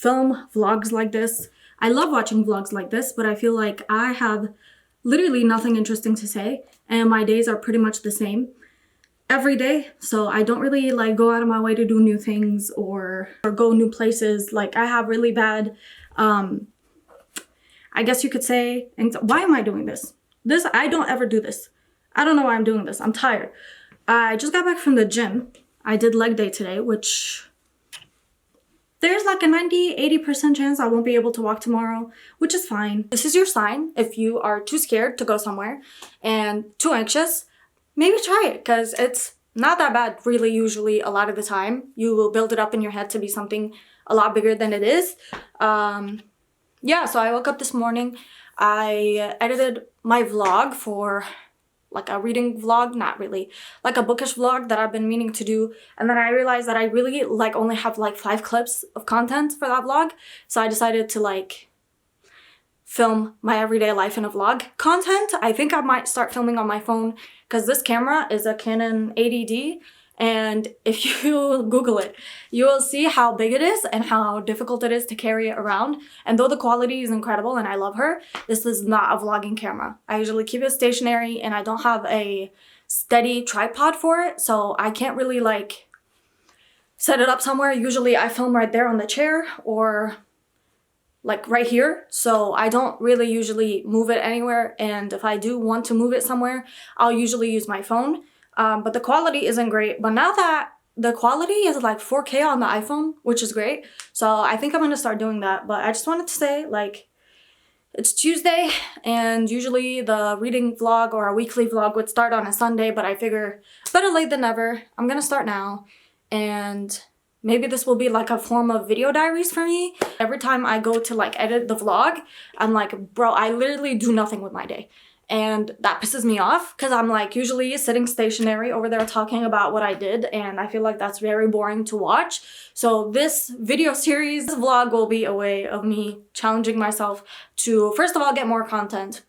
film vlogs like this. I love watching vlogs like this, but I feel like I have literally nothing interesting to say, and my days are pretty much the same every day. So I don't really like go out of my way to do new things or go new places. Like I have really bad, I guess you could say, why am I doing this? I don't ever do this. I don't know why I'm doing this. I'm tired. I just got back from the gym. I did leg day today, which there's like a 90-80% chance I won't be able to walk tomorrow, which is fine. This is your sign. If you are too scared to go somewhere and too anxious, maybe try it, because it's not that bad really. Usually a lot of the time you will build it up in your head to be something a lot bigger than it is. Yeah, so I woke up this morning. I edited my vlog for like a reading vlog, not really, like a bookish vlog that I've been meaning to do. And then I realized that I really like only have like 5 clips of content for that vlog. So I decided to like film my everyday life in a vlog content. I think I might start filming on my phone because this camera is a Canon 80D. And if you Google it, you will see how big it is and how difficult it is to carry it around. And though the quality is incredible and I love her, this is not a vlogging camera. I usually keep it stationary and I don't have a steady tripod for it. So I can't really like set it up somewhere. Usually I film right there on the chair or like right here. So I don't really usually move it anywhere. And if I do want to move it somewhere, I'll usually use my phone. But the quality isn't great. But now that the quality is like 4K on the iPhone, which is great. So I think I'm going to start doing that. But I just wanted to say, like, it's Tuesday and usually the reading vlog or a weekly vlog would start on a Sunday. But I figure better late than never. I'm going to start now. And maybe this will be like a form of video diaries for me. Every time I go to like edit the vlog, I'm like, bro, I literally do nothing with my day. And that pisses me off because I'm like usually sitting stationary over there talking about what I did, and I feel like that's very boring to watch. So this video series, this vlog will be a way of me challenging myself to, first of all, get more content.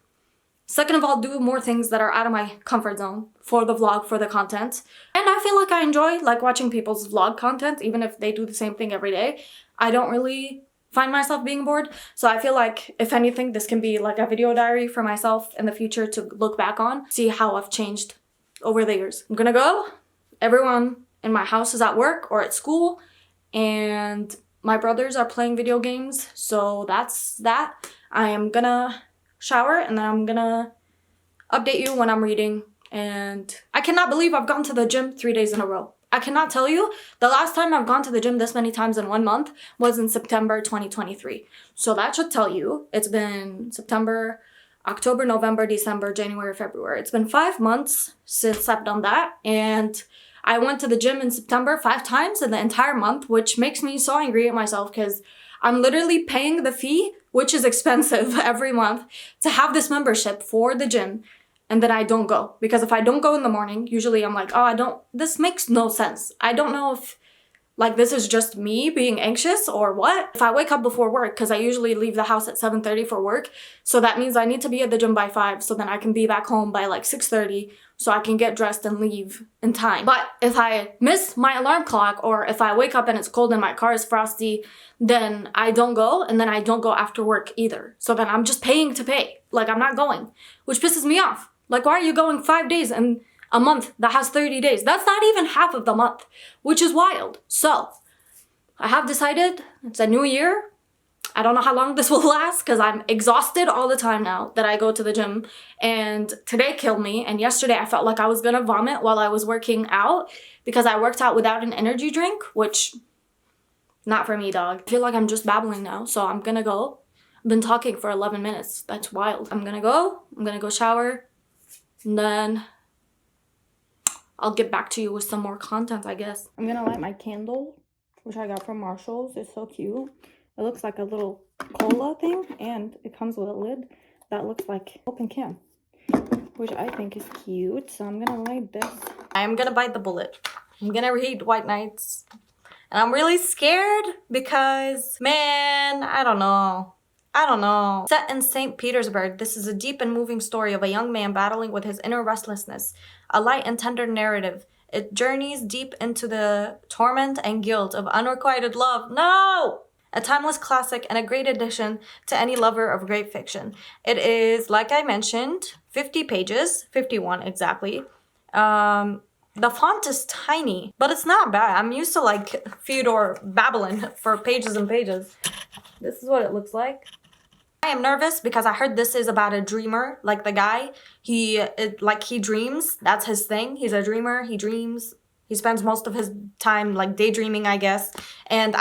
Second of all, do more things that are out of my comfort zone for the vlog, for the content. And I feel like I enjoy like watching people's vlog content, even if they do the same thing every day. I don't really find myself being bored. So I feel like, if anything, this can be like a video diary for myself in the future to look back on, see how I've changed over the years. I'm gonna go. Everyone in my house is at work or at school, and my brothers are playing video games. So that's that. I am gonna shower and then I'm gonna update you when I'm reading. And I cannot believe I've gone to the gym 3 days in a row. I cannot tell you, the last time I've gone to the gym this many times in 1 month was in September 2023. So that should tell you it's been September, October, November, December, January, February. It's been 5 months since I've done that. And I went to the gym in September 5 times in the entire month, which makes me so angry at myself because I'm literally paying the fee, which is expensive every month, to have this membership for the gym. And then I don't go, because if I don't go in the morning, usually I'm like, oh, this makes no sense. I don't know if like this is just me being anxious or what. If I wake up before work, because I usually leave the house at 7:30 for work, so that means I need to be at the gym by 5, so then I can be back home by like 6:30, so I can get dressed and leave in time. But if I miss my alarm clock, or if I wake up and it's cold and my car is frosty, then I don't go, and then I don't go after work either. So then I'm just paying to pay. Like, I'm not going, which pisses me off. Like, why are you going 5 days in a month that has 30 days? That's not even half of the month, which is wild. So I have decided it's a new year. I don't know how long this will last because I'm exhausted all the time now that I go to the gym. And today killed me. And yesterday I felt like I was gonna vomit while I was working out because I worked out without an energy drink, which not for me, dog. I feel like I'm just babbling now, so I'm gonna go. I've been talking for 11 minutes. That's wild. I'm gonna go shower. And then I'll get back to you with some more content, I guess. I'm gonna light my candle, which I got from Marshall's. It's so cute. It looks like a little cola thing, and it comes with a lid that looks like open can, which I think is cute. So I'm gonna light this. I'm gonna bite the bullet. I'm gonna read White Nights. And I'm really scared because, man, I don't know. Set in St. Petersburg, this is a deep and moving story of a young man battling with his inner restlessness. A light and tender narrative. It journeys deep into the torment and guilt of unrequited love. No! a timeless classic and a great addition to any lover of great fiction. It is, like I mentioned, 50 pages, 51 exactly. The font is tiny, but it's not bad. I'm used to like Fyodor babbling for pages and pages. This is what it looks like. I am nervous because I heard this is about a dreamer, like the guy. He dreams. That's his thing. He's a dreamer. He dreams. He spends most of his time like daydreaming, I guess. And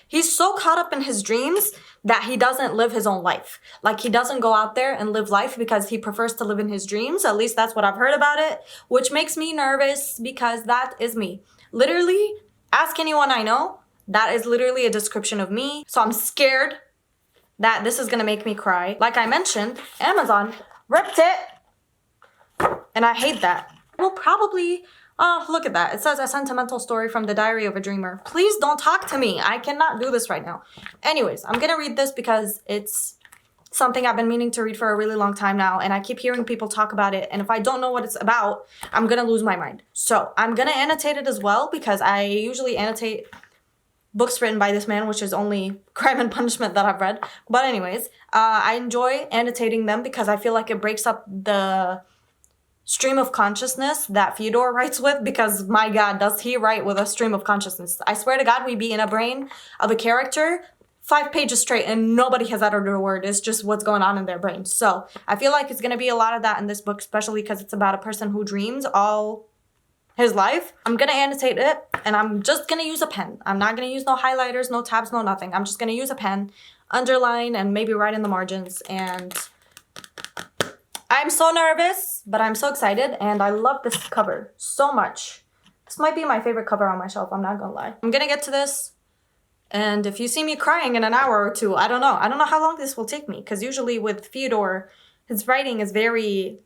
he's so caught up in his dreams that he doesn't live his own life. Like, he doesn't go out there and live life because he prefers to live in his dreams. At least that's what I've heard about it, which makes me nervous because that is me. Literally, ask anyone I know. That is literally a description of me. So I'm scared that this is gonna make me cry. Like I mentioned, Amazon ripped it, and I hate that. We'll probably, oh, look at that. It says a sentimental story from the diary of a dreamer. Please don't talk to me. I cannot do this right now. Anyways, I'm gonna read this because it's something I've been meaning to read for a really long time now, and I keep hearing people talk about it, and if I don't know what it's about, I'm gonna lose my mind. So I'm gonna annotate it as well because I usually annotate books written by this man, which is only Crime and Punishment that I've read. But anyways, I enjoy annotating them because I feel like it breaks up the stream of consciousness that Fyodor writes with, because my God, does he write with a stream of consciousness. I swear to God, we be in a brain of a character 5 pages straight and nobody has uttered a word. It's just what's going on in their brain. So I feel like it's going to be a lot of that in this book, especially because it's about a person who dreams all his life. I'm gonna annotate it, and I'm just gonna use a pen. I'm not gonna use no highlighters, no tabs, no nothing. I'm just gonna use a pen, underline, and maybe write in the margins. And I'm so nervous, but I'm so excited, and I love this cover so much. This might be my favorite cover on my shelf, I'm not gonna lie. I'm gonna get to this, and if you see me crying in an hour or two, I don't know how long this will take me, because usually with Fyodor, his writing is very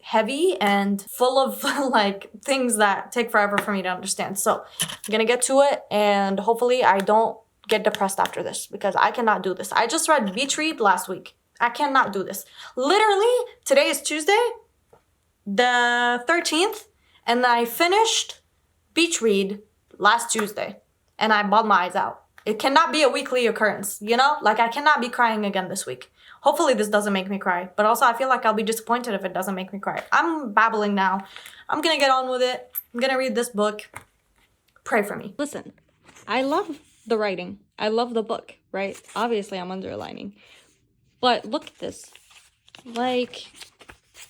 heavy and full of like things that take forever for me to understand. So I'm gonna get to it, and hopefully I don't get depressed after this because I cannot do this. I just read Beach Read last week. I cannot do this. Literally, today is Tuesday, the 13th, and I finished Beach Read last Tuesday, and I bawled my eyes out. It cannot be a weekly occurrence, you know? Like, I cannot be crying again this week. Hopefully this doesn't make me cry, but also I feel like I'll be disappointed if it doesn't make me cry. I'm babbling now. I'm gonna get on with it. I'm gonna read this book. Pray for me. Listen, I love the writing. I love the book, right? Obviously I'm underlining. But look at this. Like,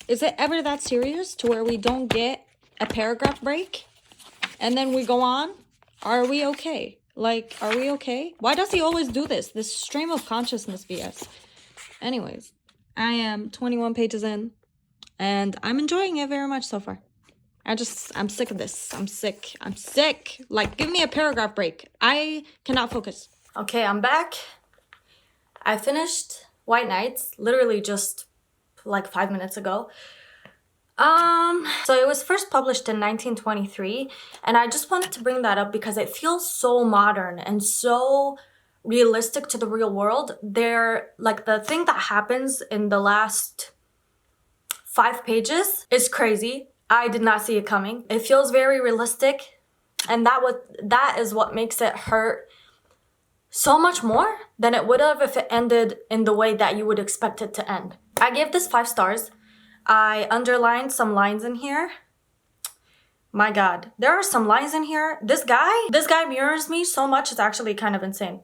is it ever that serious to where we don't get a paragraph break and then we go on? Are we okay? Like, are we okay? Why does he always do this? This stream of consciousness BS. Anyways, I am 21 pages in, and I'm enjoying it very much so far. I'm sick of this. I'm sick. Like, give me a paragraph break. I cannot focus. Okay, I'm back. I finished White Nights, literally just like 5 minutes ago. So it was first published in 1923, and I just wanted to bring that up because it feels so modern and so realistic to the real world. The thing that happens in the last 5 pages is crazy. I did not see it coming. It feels very realistic, and that is what makes it hurt so much more than it would have if it ended in the way that you would expect it to end. I gave this 5 stars. I underlined some lines in here. My God, there are some lines in here. This guy mirrors me so much, it's actually kind of insane.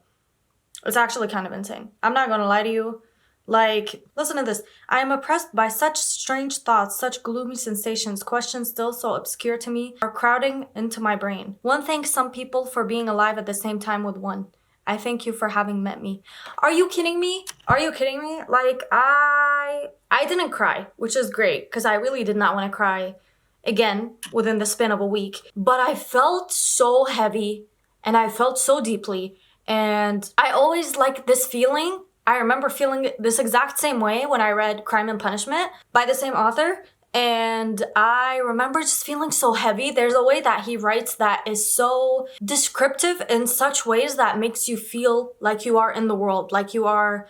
It's actually kind of insane. I'm not gonna lie to you. Like, listen to this. I am oppressed by such strange thoughts, such gloomy sensations, questions still so obscure to me are crowding into my brain. One thanks some people for being alive at the same time with one. I thank you for having met me. Are you kidding me? Are you kidding me? Like, I didn't cry, which is great, because I really did not want to cry again within the span of a week. But I felt so heavy, and I felt so deeply, and I always like this feeling. I remember feeling this exact same way when I read Crime and Punishment by the same author. And I remember just feeling so heavy. There's a way that he writes that is so descriptive in such ways that makes you feel like you are in the world, like you are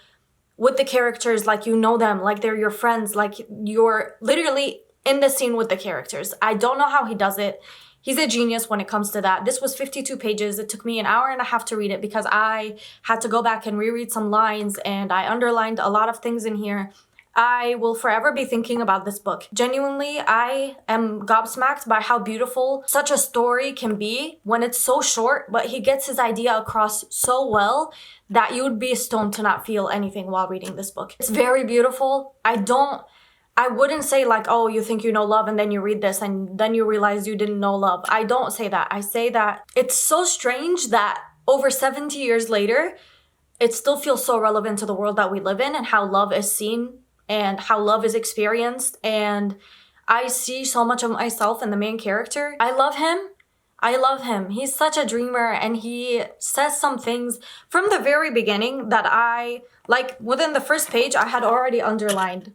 with the characters, like you know them, like they're your friends, like you're literally in the scene with the characters. I don't know how he does it. He's a genius when it comes to that. This was 52 pages. It took me an hour and a half to read it because I had to go back and reread some lines, and I underlined a lot of things in here. I will forever be thinking about this book. Genuinely, I am gobsmacked by how beautiful such a story can be when it's so short, but he gets his idea across so well that you would be stoned to not feel anything while reading this book. It's very beautiful. I wouldn't say like, oh, you think you know love and then you read this and then you realize you didn't know love. I don't say that. I say that it's so strange that over 70 years later, it still feels so relevant to the world that we live in and how love is seen and how love is experienced. And I see so much of myself in the main character. I love him. I love him. He's such a dreamer, and he says some things from the very beginning that I, like within the first page, I had already underlined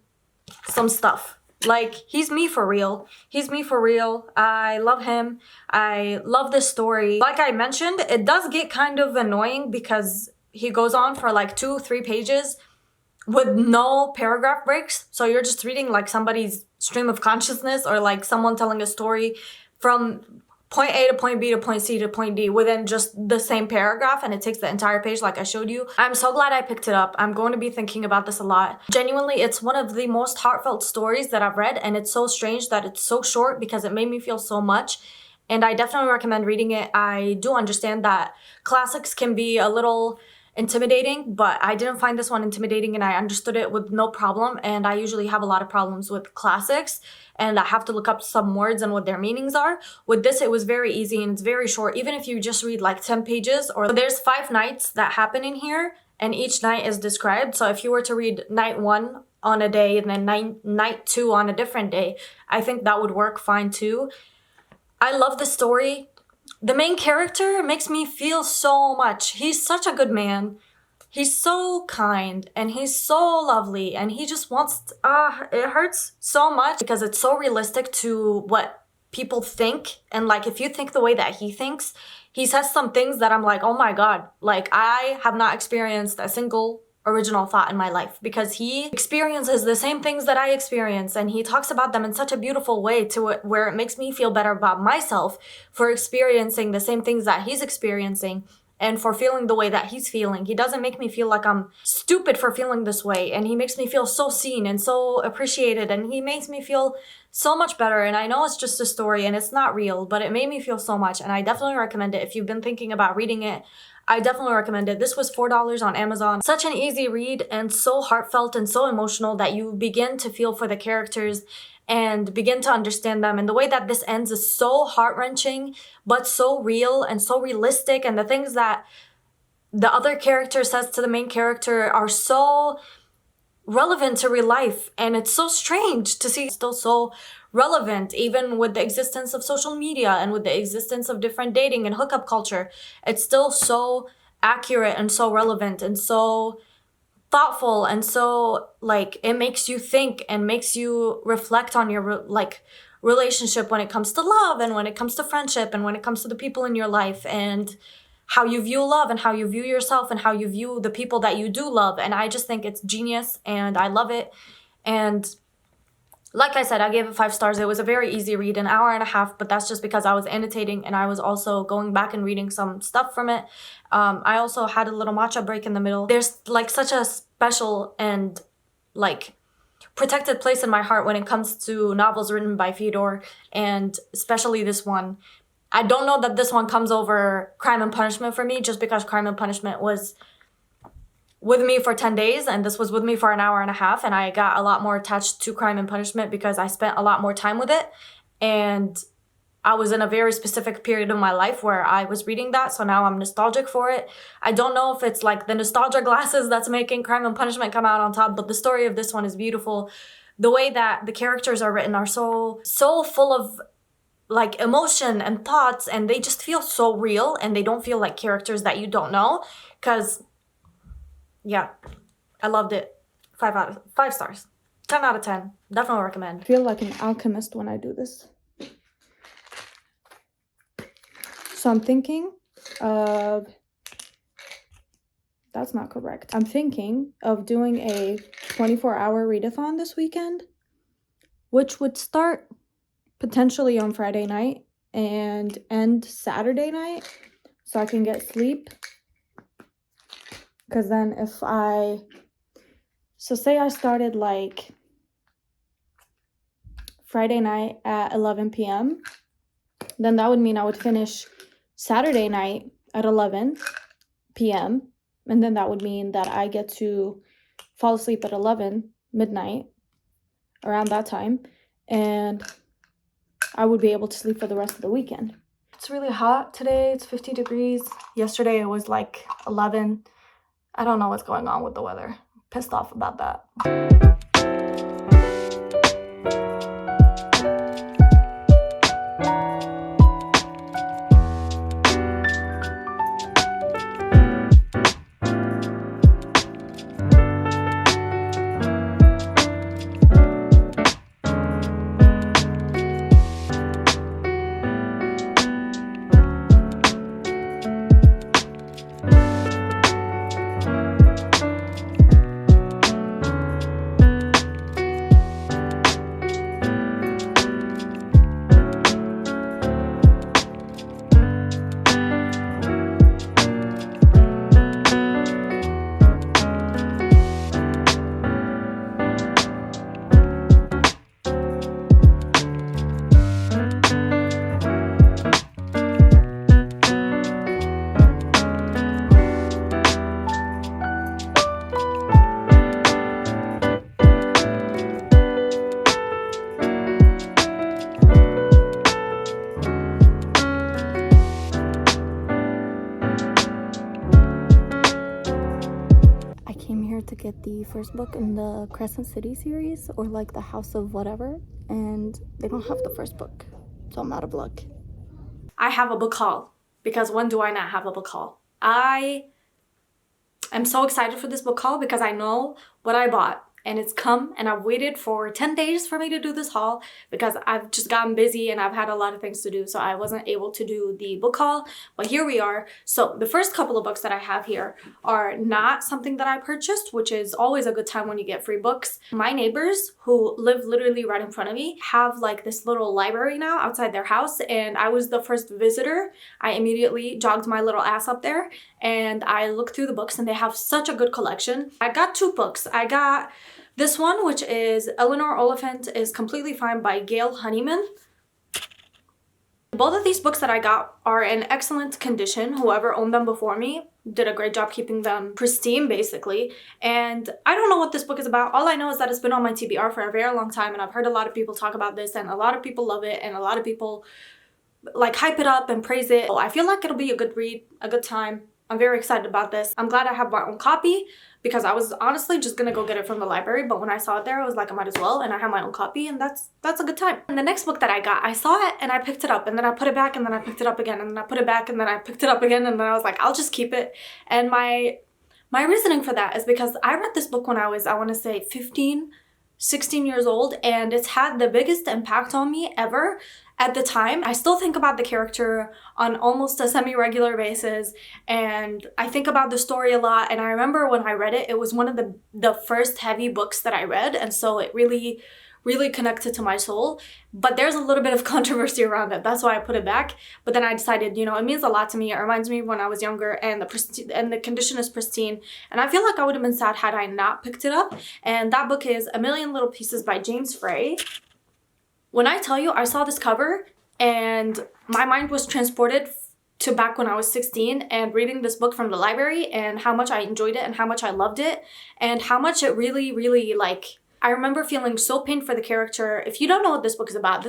some stuff. Like, he's me for real. He's me for real. I love him. I love this story. Like I mentioned, it does get kind of annoying because he goes on for like 2-3 pages with no paragraph breaks. So you're just reading like somebody's stream of consciousness, or like someone telling a story from point A to point B to point C to point D within just the same paragraph, and it takes the entire page like I showed you. I'm so glad I picked it up. I'm going to be thinking about this a lot. Genuinely, it's one of the most heartfelt stories that I've read, and it's so strange that it's so short because it made me feel so much. And I definitely recommend reading it. I do understand that classics can be a little intimidating, but I didn't find this one intimidating, and I understood it with no problem. And I usually have a lot of problems with classics, and I have to look up some words and what their meanings are. With this, it was very easy and it's very short. Even if you just read like 10 pages, or there's 5 nights that happen in here, and each night is described. So if you were to read night 1 on a day and then night 2 on a different day, I think that would work fine too. I love the story. The main character makes me feel so much. He's such a good man. He's so kind, and he's so lovely, and he just wants, it hurts so much because it's so realistic to what people think. And like, if you think the way that he thinks, he says some things that I'm like, oh my God, like I have not experienced a single original thought in my life, because he experiences the same things that I experience, and he talks about them in such a beautiful way to it where it makes me feel better about myself for experiencing the same things that he's experiencing and for feeling the way that he's feeling. He doesn't make me feel like I'm stupid for feeling this way, and he makes me feel so seen and so appreciated, and he makes me feel so much better. And I know it's just a story and it's not real, but it made me feel so much, and I definitely recommend it. If you've been thinking about reading it, I definitely recommend it. This was $4 on Amazon. Such an easy read and so heartfelt and so emotional that you begin to feel for the characters and begin to understand them. And the way that this ends is so heart-wrenching, but so real and so realistic. And the things that the other character says to the main character are so relevant to real life. And it's so strange to see still so relevant, even with the existence of social media and with the existence of different dating and hookup culture. It's still so accurate and so relevant and so thoughtful, and so like it makes you think and makes you reflect on your relationship when it comes to love and when it comes to friendship and when it comes to the people in your life, and how you view love and how you view yourself and how you view the people that you do love. And I just think it's genius, and I love it. And like I said, I gave it 5 stars. It was a very easy read, an hour and a half, but that's just because I was annotating and I was also going back and reading some stuff from it. I also had a little matcha break in the middle. There's like such a special and like protected place in my heart when it comes to novels written by Fyodor, and especially this one. I don't know that this one comes over Crime and Punishment for me, just because Crime and Punishment was with me for 10 days and this was with me for an hour and a half, and I got a lot more attached to Crime and Punishment because I spent a lot more time with it, and I was in a very specific period of my life where I was reading that, so now I'm nostalgic for it. I don't know if it's like the nostalgia glasses that's making Crime and Punishment come out on top, but the story of this one is beautiful. The way that the characters are written are so full of like emotion and thoughts, and they just feel so real, and they don't feel like characters that you don't know. Because yeah, I loved it. 5 stars. 10 out of 10. Definitely recommend. I feel like an alchemist when I do this. So I'm thinking of, that's not correct. I'm thinking of doing a 24-hour readathon this weekend, which would start potentially on Friday night and end Saturday night so I can get sleep. Because then say I started like Friday night at 11 p.m., then that would mean I would finish Saturday night at 11 p.m. And then that would mean that I get to fall asleep at 11 midnight, around that time, and I would be able to sleep for the rest of the weekend. It's really hot today. It's 50 degrees. Yesterday it was like 11. I don't know what's going on with the weather. Pissed off about that. To get the first book in the Crescent City series, or like the House of Whatever, and they don't have the first book, so I'm out of luck. I have a book haul, because when do I not have a book haul? I am so excited for this book haul because I know what I bought, and it's come, and I've waited for 10 days for me to do this haul because I've just gotten busy and I've had a lot of things to do, so I wasn't able to do the book haul, but here we are. So the first couple of books that I have here are not something that I purchased, which is always a good time when you get free books. My neighbors, who live literally right in front of me, have like this little library now outside their house, and I was the first visitor. I immediately jogged my little ass up there and I looked through the books, and they have such a good collection. I got two books. I got this one, which is Eleanor Oliphant is Completely Fine by Gail Honeyman. Both of these books that I got are in excellent condition. Whoever owned them before me did a great job keeping them pristine, basically. And I don't know what this book is about. All I know is that it's been on my TBR for a very long time, and I've heard a lot of people talk about this, and a lot of people love it, and a lot of people like hype it up and praise it. I feel like it'll be a good read, a good time. I'm very excited about this. I'm glad I have my own copy because I was honestly just gonna go get it from the library, but when I saw it there, I was like, I might as well, and I have my own copy, and that's a good time. And the next book that I got, I saw it and I picked it up, and then I put it back, and then I picked it up again, and then I put it back, and then I picked it up again, and then I was like, I'll just keep it. And my reasoning for that is because I read this book when I was, I want to say 16 years old, and it's had the biggest impact on me ever. At the time, I still think about the character on almost a semi-regular basis, and I think about the story a lot. And I remember when I read it, it was one of the first heavy books that I read, and so it really connected to my soul. But there's a little bit of controversy around it. That's why I put it back. But then I decided, you know, it means a lot to me. It reminds me of when I was younger, and the condition is pristine. And I feel like I would have been sad had I not picked it up. And that book is A Million Little Pieces by James Frey. When I tell you, I saw this cover and my mind was transported to back when I was 16 and reading this book from the library, and how much I enjoyed it and how much I loved it and how much it really like, I remember feeling so pained for the character. If you don't know what this book is about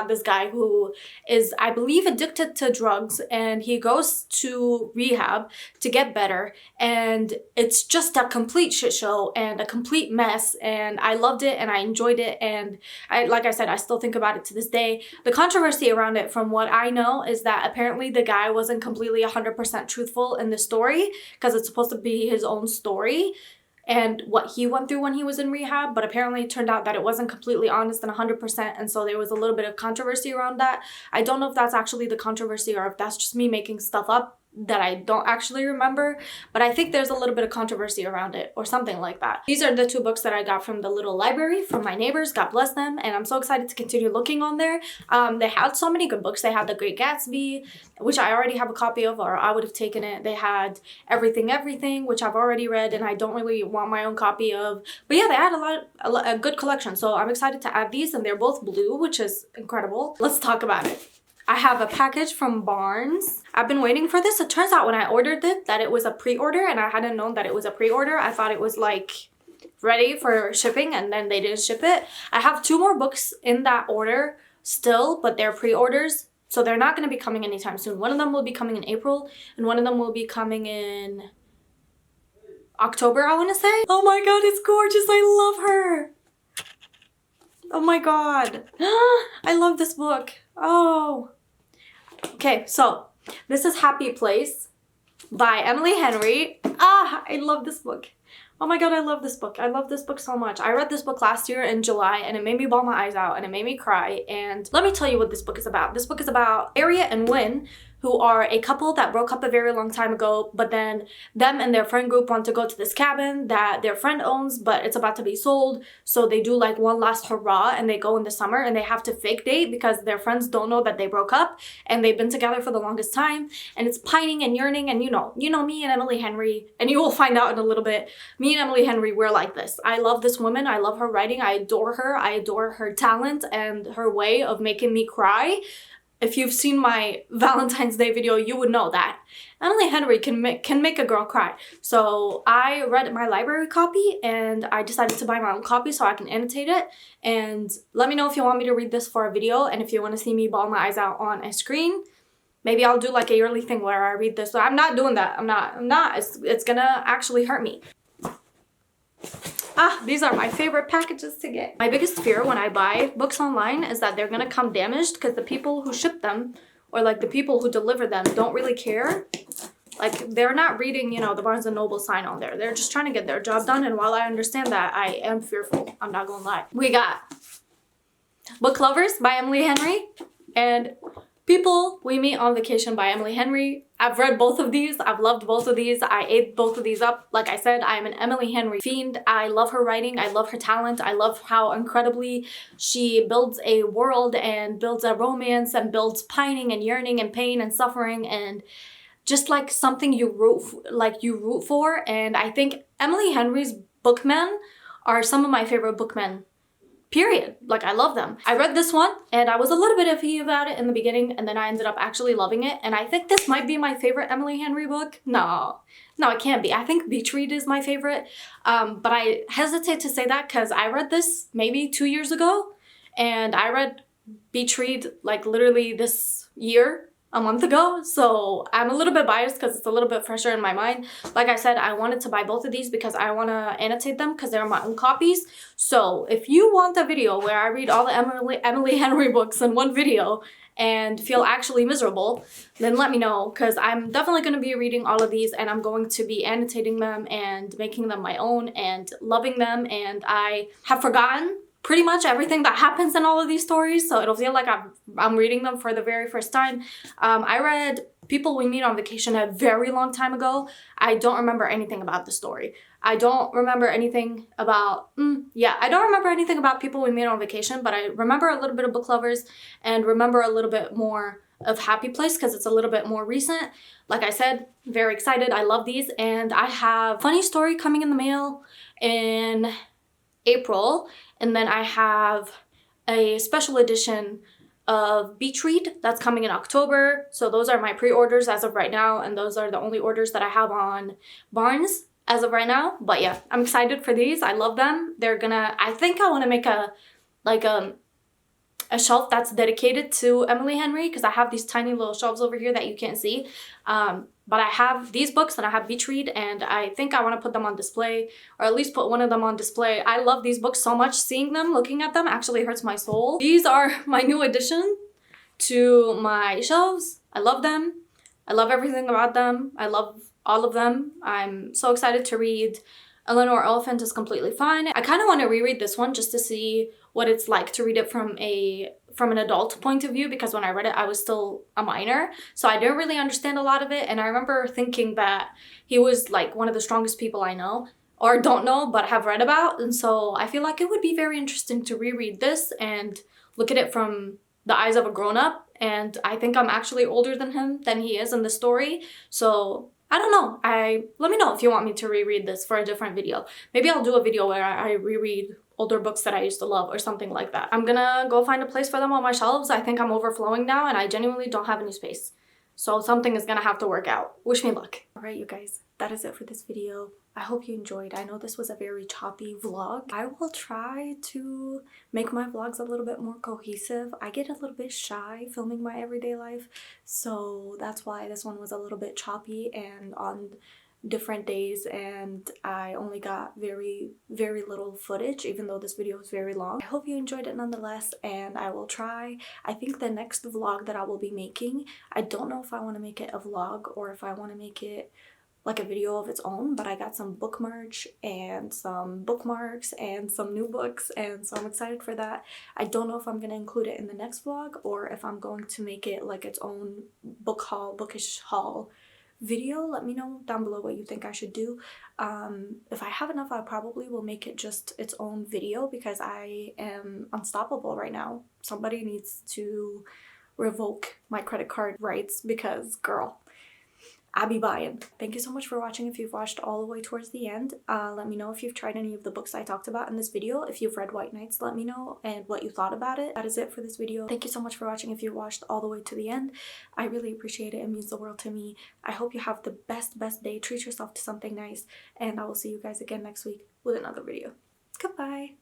this guy who is, I believe, addicted to drugs, and he goes to rehab to get better, and it's just a complete shit show and a complete mess, and I loved it and I enjoyed it, and like I said, I still think about it to this day. The controversy around it, from what I know, is that apparently the guy wasn't completely 100% truthful in the story because it's supposed to be his own story and what he went through when he was in rehab, but apparently it turned out that it wasn't completely honest and 100%, and so there was a little bit of controversy around that. I don't know if that's actually the controversy or if that's just me making stuff up that I don't actually remember, but I think there's a little bit of controversy around it or something like that. These are the 2 books that I got from the little library from my neighbors, God bless them, and I'm so excited to continue looking on there. They had so many good books. They had The Great Gatsby, which I already have a copy of, or I would have taken it. They had Everything, which I've already read and I don't really want my own copy of. But yeah, they had a good collection, so I'm excited to add these, and they're both blue, which is incredible. Let's talk about it. I have a package from Barnes. I've been waiting for this. It turns out when I ordered it that it was a pre-order, and I hadn't known that it was a pre-order. I thought it was like ready for shipping, and then they didn't ship it. I have 2 more books in that order still, but they're pre-orders, so they're not going to be coming anytime soon. One of them will be coming in April, and one of them will be coming in October, I want to say. Oh my god, it's gorgeous. I love her. Oh my god. I love this book. Oh. Okay, so this is Happy Place by Emily Henry. I love this book. Oh my god, I love this book. I love this book so much. I read this book last year in July, and it made me bawl my eyes out, and it made me cry. And let me tell you what this book is about. This book is about Harriet and Wynne, who are a couple that broke up a very long time ago, but then them and their friend group want to go to this cabin that their friend owns, but it's about to be sold. So they do like one last hurrah, and they go in the summer, and they have to fake date because their friends don't know that they broke up, and they've been together for the longest time. And it's pining and yearning, and you know me and Emily Henry, and you will find out in a little bit. Me and Emily Henry, we're like this. I love this woman. I love her writing. I adore her. I adore her talent and her way of making me cry. If you've seen my Valentine's Day video, you would know that Emily Henry can make a girl cry. So I read my library copy, and I decided to buy my own copy so I can annotate it. And let me know if you want me to read this for a video, and if you want to see me bawl my eyes out on a screen. Maybe I'll do like a yearly thing where I read this. So I'm not doing that. I'm not. It's gonna actually hurt me. These are my favorite packages to get. My biggest fear when I buy books online is that they're gonna come damaged because the people who ship them, or like the people who deliver them, don't really care. Like, they're not reading, you know, the Barnes & Noble sign on there. They're just trying to get their job done, and while I understand that, I am fearful. I'm not gonna lie. We got Book Lovers by Emily Henry and People We Meet on Vacation by Emily Henry. I've read both of these. I've loved both of these. I ate both of these up. Like I said, I am an Emily Henry fiend. I love her writing. I love her talent. I love how incredibly she builds a world and builds a romance and builds pining and yearning and pain and suffering and just like something you root for. And I think Emily Henry's bookmen are some of my favorite bookmen. Period. Like, I love them. I read this one and I was a little bit iffy about it in the beginning, and then I ended up actually loving it. And I think this might be my favorite Emily Henry book. No, it can't be. I think Beach Read is my favorite. But I hesitate to say that because I read this maybe 2 years ago, and I read Beach Read like literally this year, a month ago, so I'm a little bit biased because it's a little bit fresher in my mind. Like I said, I wanted to buy both of these because I want to annotate them because they're my own copies. So if you want a video where I read all the Emily Henry books in one video and feel actually miserable, then let me know, because I'm definitely going to be reading all of these, and I'm going to be annotating them and making them my own and loving them. And I have forgotten pretty much everything that happens in all of these stories, so it'll feel like I'm reading them for the very first time. I read People We Meet on Vacation a very long time ago. I don't remember anything about the story. I don't remember anything about, I don't remember anything about People We Meet on Vacation, but I remember a little bit of Book Lovers and remember a little bit more of Happy Place because it's a little bit more recent. Like I said, very excited. I love these, and I have Funny Story coming in the mail in April, and then I have a special edition of Beach Read that's coming in October. So those are my pre-orders as of right now, and those are the only orders that I have on Barnes as of right now. But yeah, I'm excited for these. I love them. I think I want to make a shelf that's dedicated to Emily Henry, because I have these tiny little shelves over here that you can't see. But I have these books and I have Beach Read, and I think I want to put them on display, or at least put one of them on display. I love these books so much. Seeing them, looking at them actually hurts my soul. These are my new addition to my shelves. I love them. I love everything about them. I love all of them. I'm so excited to read Eleanor Oliphant Is Completely Fine. I kind of want to reread this one just to see what it's like to read it from from an adult point of view, because when I read it, I was still a minor. So I didn't really understand a lot of it. And I remember thinking that he was like one of the strongest people I know, or don't know, but have read about. And so I feel like it would be very interesting to reread this and look at it from the eyes of a grown-up. And I think I'm actually older than him, than he is in the story. So I don't know. Let me know if you want me to reread this for a different video. Maybe I'll do a video where I reread older books that I used to love or something like that. I'm gonna go find a place for them on my shelves. I think I'm overflowing now and I genuinely don't have any space. So something is gonna have to work out. Wish me luck. All right, you guys, that is it for this video. I hope you enjoyed. I know this was a very choppy vlog. I will try to make my vlogs a little bit more cohesive. I get a little bit shy filming my everyday life, so that's why this one was a little bit choppy and on different days, and I only got very little footage, even though this video is very long. I hope you enjoyed it nonetheless, and I will try. I think the next vlog that I will be making, I don't know if I want to make it a vlog or if I want to make it like a video of its own, but I got some book merch and some bookmarks and some new books, and so I'm excited for that. I don't know if I'm going to include it in the next vlog or if I'm going to make it like its own book haul, bookish haul video. Let me know down below what you think I should do. If I have enough, I probably will make it just its own video because I am unstoppable right now. Somebody needs to revoke my credit card rights because, girl, I be buying. Thank you so much for watching. If you've watched all the way towards the end, let me know if you've tried any of the books I talked about in this video. If you've read White Nights, let me know and what you thought about it. That is it for this video. Thank you so much for watching. If you watched all the way to the end, I really appreciate it. It means the world to me. I hope you have the best day. Treat yourself to something nice, and I will see you guys again next week with another video. Goodbye.